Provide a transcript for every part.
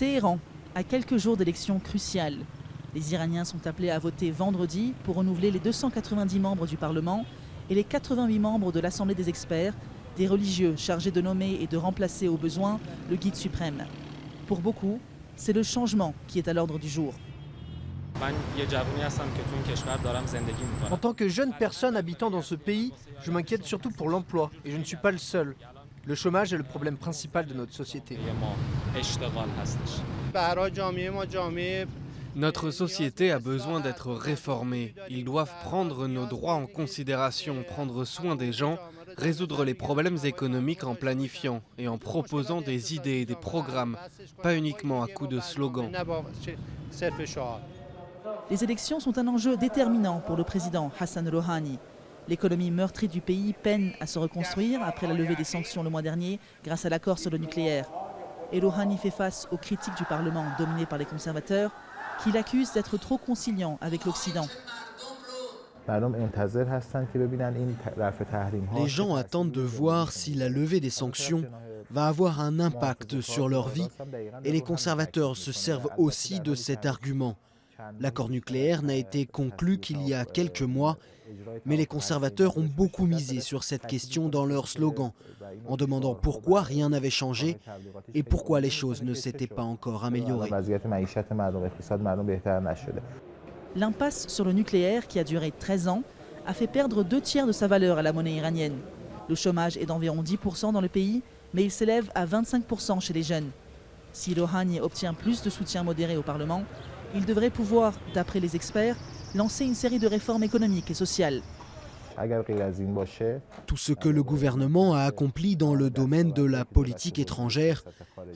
Téhéran, à quelques jours d'élections cruciales. Les Iraniens sont appelés à voter vendredi pour renouveler les 290 membres du Parlement et les 88 membres de l'Assemblée des experts, des religieux chargés de nommer et de remplacer au besoin le guide suprême. Pour beaucoup, c'est le changement qui est à l'ordre du jour. En tant que jeune personne habitant dans ce pays, je m'inquiète surtout pour l'emploi et je ne suis pas le seul. Le chômage est le problème principal de notre société. Notre société a besoin d'être réformée. Ils doivent prendre nos droits en considération, prendre soin des gens, résoudre les problèmes économiques en planifiant et en proposant des idées, des programmes, pas uniquement à coups de slogans. Les élections sont un enjeu déterminant pour le président Hassan Rouhani. L'économie meurtrie du pays peine à se reconstruire après la levée des sanctions le mois dernier grâce à l'accord sur le nucléaire. Et Rouhani fait face aux critiques du Parlement dominé par les conservateurs qui l'accusent d'être trop conciliant avec l'Occident. Les gens attendent de voir si la levée des sanctions va avoir un impact sur leur vie et les conservateurs se servent aussi de cet argument. L'accord nucléaire n'a été conclu qu'il y a quelques mois, mais les conservateurs ont beaucoup misé sur cette question dans leur slogan, en demandant pourquoi rien n'avait changé et pourquoi les choses ne s'étaient pas encore améliorées. L'impasse sur le nucléaire, qui a duré 13 ans, a fait perdre 2/3 de sa valeur à la monnaie iranienne. Le chômage est d'environ 10% dans le pays, mais il s'élève à 25% chez les jeunes. Si Rouhani obtient plus de soutien modéré au Parlement, il devrait pouvoir, d'après les experts, lancer une série de réformes économiques et sociales. Tout ce que le gouvernement a accompli dans le domaine de la politique étrangère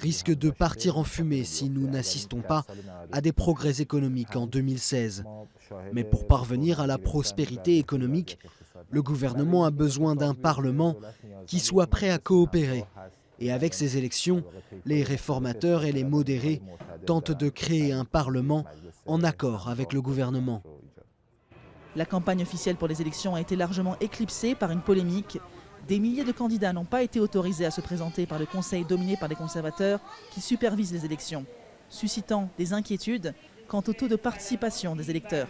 risque de partir en fumée si nous n'assistons pas à des progrès économiques en 2016. Mais pour parvenir à la prospérité économique, le gouvernement a besoin d'un Parlement qui soit prêt à coopérer. Et avec ces élections, les réformateurs et les modérés tentent de créer un Parlement en accord avec le gouvernement. La campagne officielle pour les élections a été largement éclipsée par une polémique. Des milliers de candidats n'ont pas été autorisés à se présenter par le conseil dominé par les conservateurs qui supervisent les élections, suscitant des inquiétudes quant au taux de participation des électeurs.